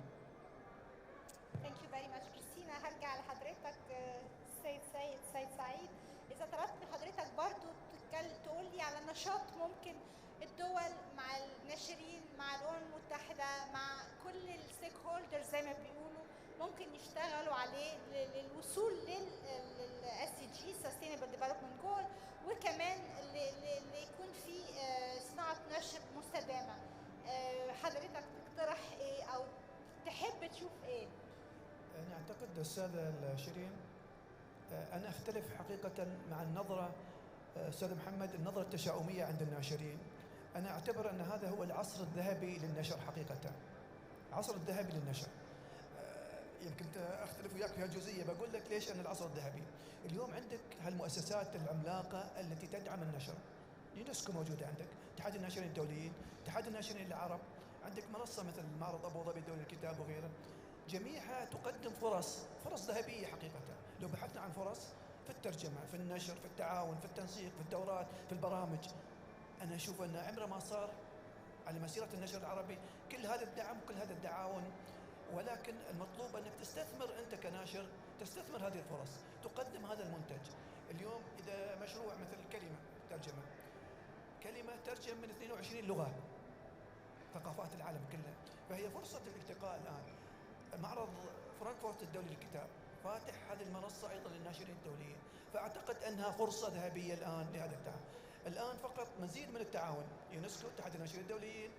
Thank you very much, Christina. هرجع لحضرتك سيد سعيد. إذا طلبت من حضرتك برضو تقول لي على نشاط ممكن الدول مع الناشرين، مع الأمم المتحدة، مع كل الستيك هولدرز زي ما بيقولوا، ممكن يشتغلوا عليه للوصول لل SDG Sustainable Development Goal، وكمان اللي يكون في صناعة نشر مستدامة. حضرتك تقترح ايه او تحب تشوف ايه؟ أنا أعتقد أستاذة شيرين، أنا أختلف حقيقة مع النظرة أستاذ محمد، النظرة التشاؤمية عند الناشرين. أنا أعتبر أن هذا هو العصر الذهبي للنشر حقيقة، العصر الذهبي للنشر. يمكن أختلف وياك في هالجزئية، بقول لك ليش أن العصر الذهبي. اليوم عندك هالمؤسسات العملاقة التي تدعم النشر. يونسكو موجودة عندك، اتحاد الناشرين الدوليين، اتحاد الناشرين العرب، عندك منصة مثل معرض أبو ظبي الدولي للكتاب وغيره. جميعها تقدم فرص ذهبية حقيقة. لو بحثنا عن فرص في الترجمة، في النشر، في التعاون، في التنسيق، في الدورات، في البرامج، أنا أشوف أن عمره ما صار على مسيرة النشر العربي كل هذا الدعم وكل هذا التعاون. ولكن المطلوب أنك تستثمر أنت كناشر، تستثمر هذه الفرص، تقدم هذا المنتج. اليوم إذا مشروع مثل كلمة ترجمة، كلمة ترجم من 22 لغة، ثقافات العالم كله. فهي فرصة الالتقاء الآن. معرض فرانكفورت الدولي للكتاب فاتح هذه المنصة أيضا للناشرين الدوليين، فأعتقد أنها فرصة ذهبية الآن لهذا الدعم. الآن فقط مزيد من التعاون، يونسكو، اتحاد الناشرين الدوليين،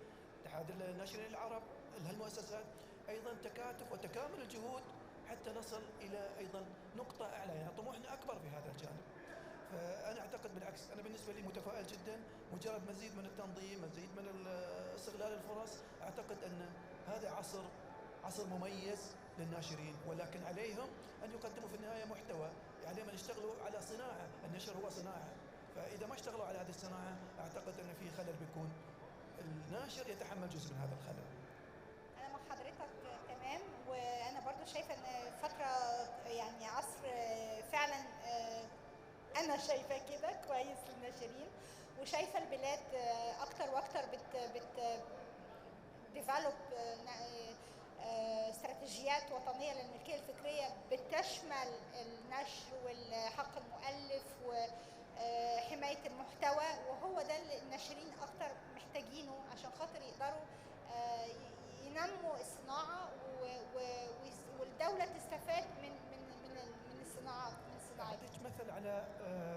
اتحاد الناشرين العرب، هالمؤسسات، أيضا تكاتف وتكامل الجهود حتى نصل إلى أيضا نقطة أعلى. يعني طموحنا أكبر في هذا الجانب. فأنا أعتقد بالعكس، أنا بالنسبة لي متفائل جدا. مجرد مزيد من التنظيم، مزيد من استغلال الفرص، أعتقد أن هذا عصر مميز للناشرين، ولكن عليهم أن يقدموا في النهاية محتوى، عليهم أن يشتغلوا على صناعة. النشر هو صناعة، فإذا ما اشتغلوا على هذه الصناعة أعتقد أن في خلل بيكون. الناشر يتحمل جزء من هذا الخلل. أنا مع حضرتك تمام، وأنا برضو شايفة إن فترة يعني عصر فعلا أنا شايفة كده كويس للناشرين، وشايفة البلاد أكتر وأكتر بت ديفلوب استراتيجيات وطنية للملكية الفكرية بتشمل النشر والحق المؤلف وحماية المحتوى، وهو ده اللي الناشرين أكتر محتاجينه عشان خاطر يقدروا ينموا الصناعة والدولة تستفاد من الصناعات. أعطيك مثل على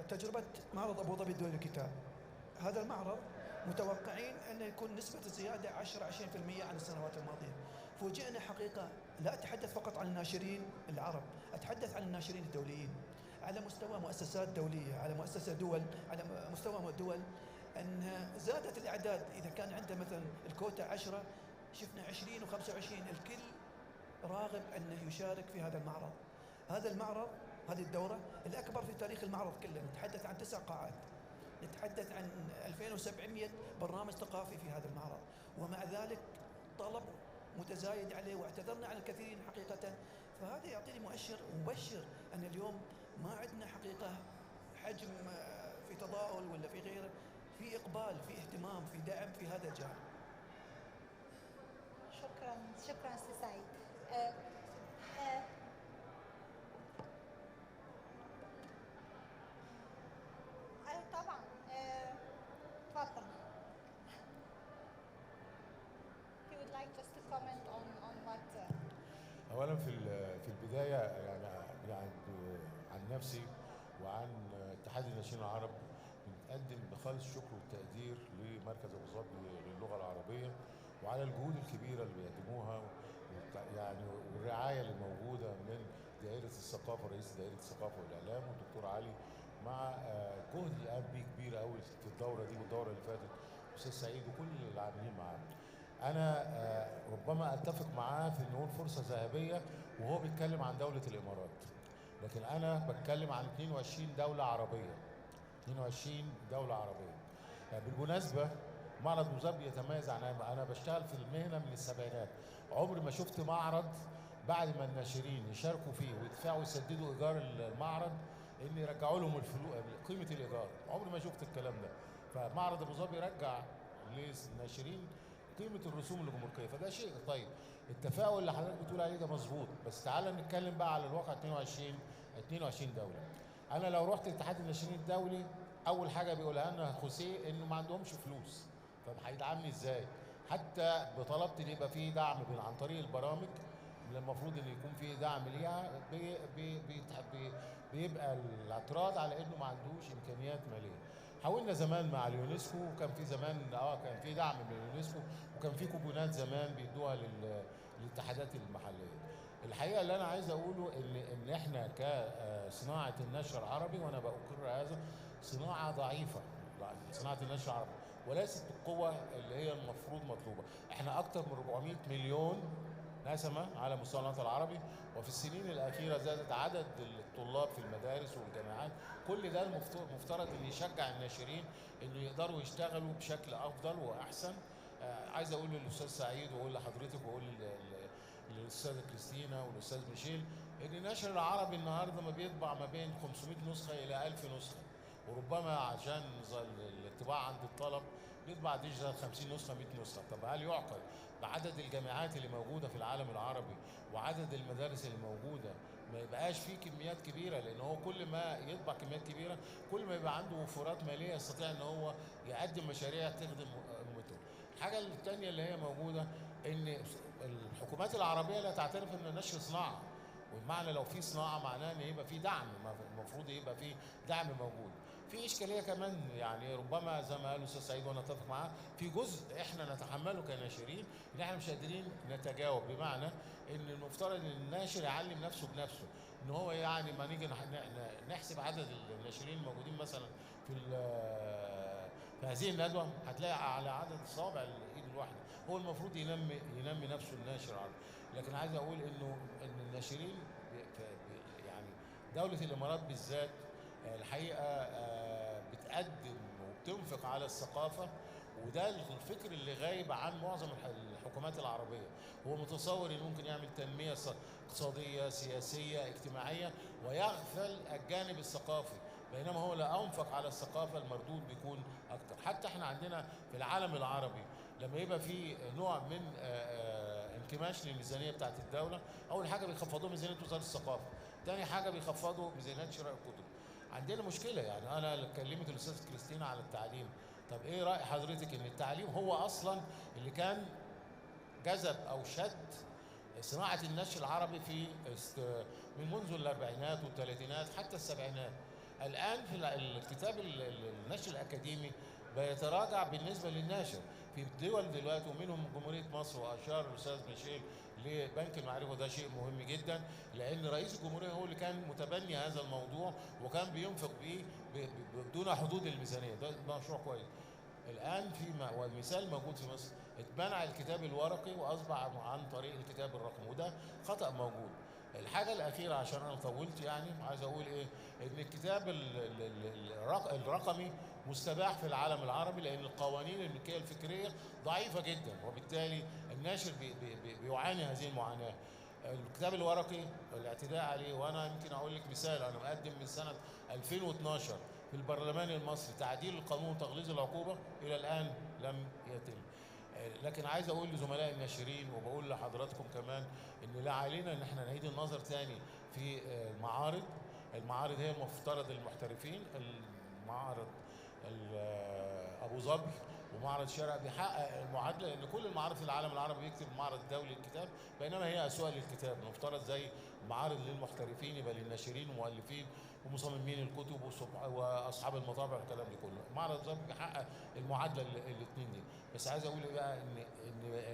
تجربة معرض أبو ظبي الدولي للكتاب. هذا المعرض متوقعين أن يكون نسبة الزيادة 10-20% عن السنوات الماضية. فوجئنا حقيقة، لا أتحدث فقط عن الناشرين العرب، أتحدث عن الناشرين الدوليين على مستوى مؤسسات دولية، على على مستوى دول، أن زادت الأعداد. إذا كان عنده مثلا الكوتا 10، شفنا 20 و25. الكل راغب أنه يشارك في هذا المعرض. هذا المعرض، هذه الدورة الأكبر في تاريخ المعرض كله. نتحدث عن 9 قاعات، نتحدث عن 2700 برنامج ثقافي في هذا المعرض، ومع ذلك طلب متزايد عليه، واعتذرنا عن الكثيرين حقيقة. فهذا يعطيني مؤشر مبشر أن اليوم ما عندنا حقيقة حجم في تضاؤل ولا في غيره، في إقبال، في اهتمام، في دعم في هذا الجانب. شكرا أستاذ سعيد. طبعا اتفضل. If you would like just to comment on what اولا في البدايه يعني عن نفسي وعن اتحاد الناشرين العرب بنقدم بخالص الشكر والتقدير لمركز ابو ظبي للغه العربيه وعلى الجهود الكبيره اللي بيقدموها، يعني والرعايه اللي موجوده من دائره الثقافه، رئيس دائره الثقافه والاعلام والدكتور علي، مع جهد اللي قام بيه كبير قوي في الدوره دي والدوره اللي فاتت، استاذ سعيد وكل العاملين معاه. أنا ربما أتفق معاه في إنه فرصة ذهبية وهو بيتكلم عن دولة الإمارات، لكن أنا بتكلم عن 22 دولة عربية. 22 دولة عربية. بالمناسبة معرض أبو ظبي يتميز عن أنا بشتغل في المهنة من السبعينات، عمري ما شفت معرض بعد ما الناشرين يشاركوا فيه ويدفعوا يسددوا إيجار المعرض إن يرجعوا لهم قيمة الإيجار، عمري ما شفت الكلام ده. فمعرض أبو ظبي رجع للناشرين قيمة الرسوم الجمركية، فده شيء طيب. التفاؤل اللي حضرتك بتقول عليه ده مظبوط، بس تعالى نتكلم بقى على الواقع. 22 دولة. أنا لو رحت الاتحاد الناشرين الدولي أول حاجة بيقولها لنا خوسيه إنه ما عندهمش فلوس، فهيدعمني إزاي؟ حتى بطلبت إن يبقى فيه دعم عن طريق البرامج اللي المفروض إن يكون فيه دعم ليها، بيبقى الاعتراض على إنه ما عندوش إمكانيات مالية. حاولنا زمان مع اليونسكو، وكان في زمان كان في دعم من اليونسكو، وكان في كوبونات زمان بيدوها للاتحادات المحليه. الحقيقه اللي انا عايز اقوله ان احنا كصناعه النشر العربي، وانا بأقر هذا، صناعه ضعيفه، صناعه النشر العربي، وليست بالقوه اللي هي المفروض مطلوبه. احنا اكثر من 400 مليون نسمة على مستوى الوطن العربي، وفي السنين الأخيرة زادت عدد الطلاب في المدارس والجامعات. كل ده المفترض أن يشجع الناشرين أنه يقدروا يشتغلوا بشكل أفضل وأحسن. عايز أقول للأستاذ سعيد وأقول لحضرتك وأقول للأستاذة كريستينا والأستاذ ميشيل أن النشر العربي النهاردة ما بيطبع ما بين 500 نسخة إلى 1000 نسخة، وربما عشان الطباعة عند الطلب بيطبع ديجيتال 50 نسخة 100 نسخة. طب هل يعقل بعدد الجامعات اللي موجودة في العالم العربي وعدد المدارس اللي موجودة ما يبقاش فيه كميات كبيرة؟ لأن هو كل ما يطبع كميات كبيرة كل ما يبقى عنده وفرات مالية يستطيع أن هو يقدم مشاريع تخدم أمته. الحاجه الثانيه اللي هي موجوده ان الحكومات العربيه لا تعترف ان النشر صناعه، والمعنى لو في صناعه معناه ان يبقى في دعم، المفروض يبقى في دعم موجود. في اشكاليه كمان يعني ربما زي ما قال الاستاذ سعيد وانا اتفق معاه، في جزء احنا نتحمله كناشرين ان احنا مش قادرين نتجاوب، بمعنى ان المفترض ان الناشر يعلم نفسه بنفسه، ان هو يعني ما نيجي نحسب عدد الناشرين الموجودين مثلا في هذه الندوه هتلاقي على عدد صوابع الايد الواحده، هو المفروض ينمي نفسه الناشر عربي. لكن عايز اقول ان الناشرين يعني دوله الامارات بالذات الحقيقه بتقدم وبتنفق على الثقافه، وده الفكر اللي غايب عن معظم الحكومات العربيه. هو متصور انه ممكن يعمل تنميه اقتصاديه سياسيه اجتماعيه ويغفل الجانب الثقافي، بينما هو لا انفق على الثقافه المردود بيكون اكتر. حتى احنا عندنا في العالم العربي لما يبقى في نوع من انكماش للميزانيه بتاعت الدوله، اول حاجه بيخفضوا ميزانيه وزاره الثقافه، ثاني حاجه بيخفضوا ميزانيات شراء الكتب. عندنا مشكله، يعني انا كلمت الاستاذ كريستينا على التعليم، طب ايه راي حضرتك ان التعليم هو اصلا اللي كان جذب او شد صناعه النشر العربي في من منذ الاربعينات والثلاثينات حتى السبعينات. الان في الكتاب النشر الاكاديمي بيتراجع بالنسبه للناشر في الدول دلوقتي، ومنهم جمهوريه مصر، واشار الاستاذ ميشيل لبنك المعرفه، وده شيء مهم جدا لان رئيس الجمهوريه هو اللي كان متبني هذا الموضوع وكان بينفق به بدون حدود الميزانيه، ده مشروع كويس. الان والمثال موجود في مصر، اتمنع الكتاب الورقي واصبح عن طريق الكتاب الرقمي، وده خطا موجود. الحاجه الاخيره عشان انا طولت يعني عايز اقول ايه، ان الكتاب الرقمي مستباح في العالم العربي لان القوانين الملكيه الفكريه ضعيفه جدا، وبالتالي الناشر بيعاني هذه المعاناه. الكتاب الورقي الاعتداء عليه، وانا يمكن اقول لك مثال، انا مقدم من سنه 2012 في البرلمان المصري تعديل القانون وتغليظ العقوبه، الى الان لم يتم. لكن عايز اقول لزملاء الناشرين وبقول لحضراتكم كمان ان لا علينا ان احنا نعيد النظر تاني في المعارض هي المفترض المحترفين، المعارض ابو ظبي ومعرض شارع بيحقق المعادله، ان كل المعارض في العالم العربي بيكتب المعرض الدولي للكتاب، بينما هي اسواق للكتاب. المفترض زي معارض للمحترفين يبقى للناشرين ومؤلفين ومصممين الكتب واصحاب المطابع والكلام ده كله. معرض ظبي بيحقق المعادله الاثنين دي. بس عايز اقول ايه بقى، ان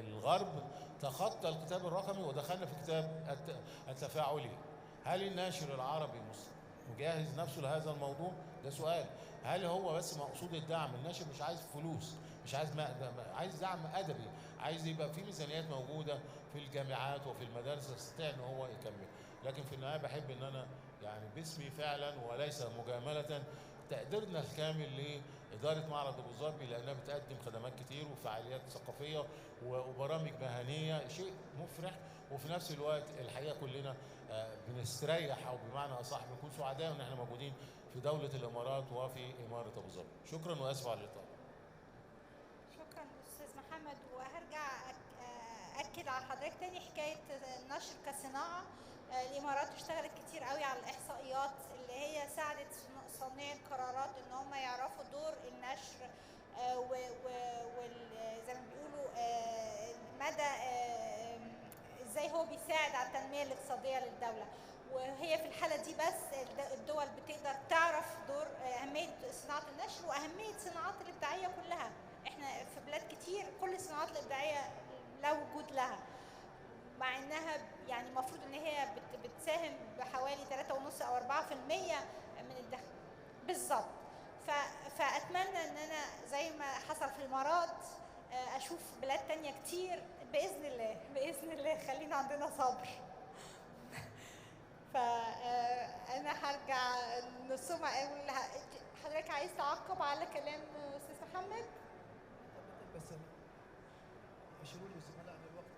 الغرب تخطى الكتاب الرقمي ودخلنا في الكتاب التفاعلي. هل الناشر العربي مجهز نفسه لهذا الموضوع؟ ده سؤال. هل هو بس مقصود الدعم؟ الناشر مش عايز فلوس، مش عايز عايز دعم ادبي، عايز يبقى في ميزانيات موجوده في الجامعات وفي المدارس يستطيع ان هو يكمل. لكن في النهايه بحب ان انا يعني باسمي فعلا وليس مجامله تقديرنا الكامل لاداره معرض ابو ظبي، لانها بتقدم خدمات كتير وفعاليات ثقافيه وبرامج مهنيه، شيء مفرح، وفي نفس الوقت الحقيقه كلنا بنستريح، او بمعنى اصح بنكون سعداء ان احنا موجودين في دوله الامارات وفي اماره ابو ظبي. شكرا واسف على الاطاله. شكرا استاذ محمد، وهرجع اكد على حضرتك تاني حكايه النشر كصناعه. الامارات اشتغلت كتير قوي على الاحصائيات اللي هي ساعدت صانعي القرارات ان هم يعرفوا دور النشر وزي ما بيقولوا مدى ازاي هو بيساعد على التنميه الاقتصاديه للدوله. وهي في الحاله دي بس الدول بتقدر تعرف دور اهميه صناعه النشر واهميه الصناعات الابداعيه كلها. احنا في بلاد كتير كل الصناعات الابداعيه لا وجود لها، مع انها يعني المفروض ان هي بتساهم بحوالي 3.5 او 4% من الدخل بالظبط. فاتمنى ان انا زي ما حصل في الامارات اشوف بلاد تانية كتير باذن الله باذن الله. خلينا عندنا صبر. فانا هرجع نصوم اقول حضرتك عايز تعقب على كلام استاذ محمد؟ بس يشيروا لي الزملاء ان الوقت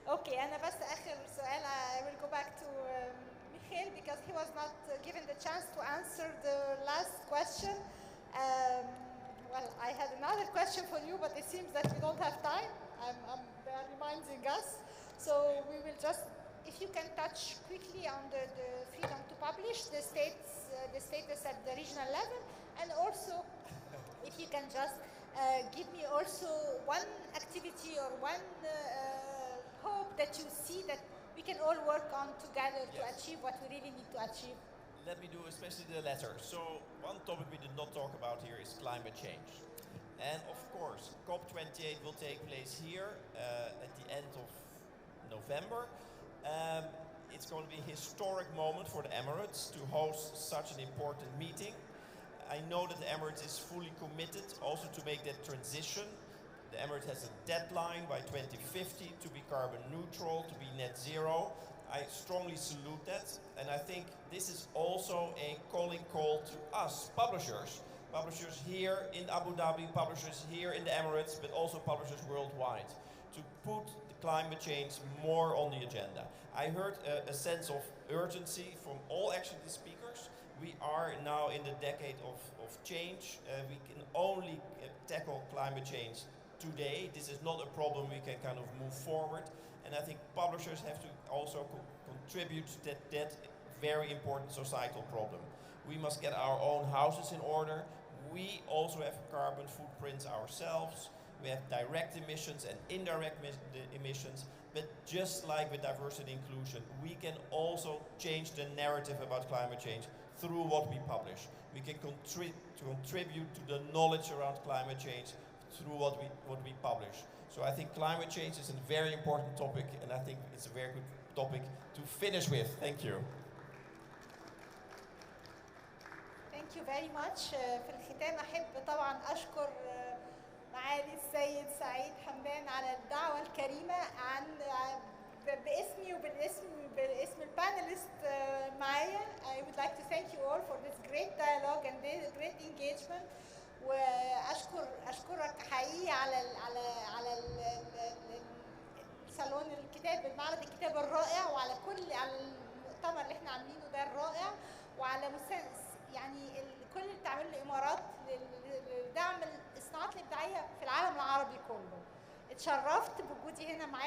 Okay, أنا بس آخر سؤال. I will go back to Michael because he was not given the chance to answer the last question. Well, I had another question for you, but it seems that we don't have time. They are reminding us. So we will just, if you can touch quickly on the freedom to publish, the status at the regional level, and also if you can just give me also one activity or one hope that you see that we can all work on together to achieve what we really need to achieve? Let me do especially the latter. So one topic we did not talk about here is climate change. And of course, COP28 will take place here at the end of November. It's going to be a historic moment for the Emirates to host such an important meeting. I know that the Emirates is fully committed also to make that transition. The Emirates has a deadline by 2050 to be carbon neutral, to be net zero. I strongly salute that, and I think this is also a calling call to us, publishers here in Abu Dhabi, publishers here in the Emirates, but also publishers worldwide, to put the climate change more on the agenda. I heard a sense of urgency from all actually the speakers. We are now in the decade of change. We can only tackle climate change today. This is not a problem we can kind of move forward. And I think publishers have to also contribute to that very important societal problem. We must get our own houses in order. We also have carbon footprints ourselves. We have direct emissions and indirect emissions. But just like with diversity and inclusion, we can also change the narrative about climate change through what we publish. We can contribute to the knowledge around climate change through what we publish. So I think climate change is a very important topic, and I think it's a very good topic to finish with. Thank you. Thank you very much. في الختام أحب طبعا أشكر معالي السيد سعيد حمدان على الدعوة الكريمة باسمي وباسم البانelists معايا. I would like to thank you all for this great dialogue and this great engagement. واشكرك حقيقي على صالون الكتاب، معرض الكتاب الرائع، وعلى على المؤتمر اللي احنا عاملينه ده الرائع، وعلى يعني كل اللي بتعمله الامارات لدعم الصناعات الابداعيه في العالم العربي كله. اتشرفت بوجودي هنا معاكم.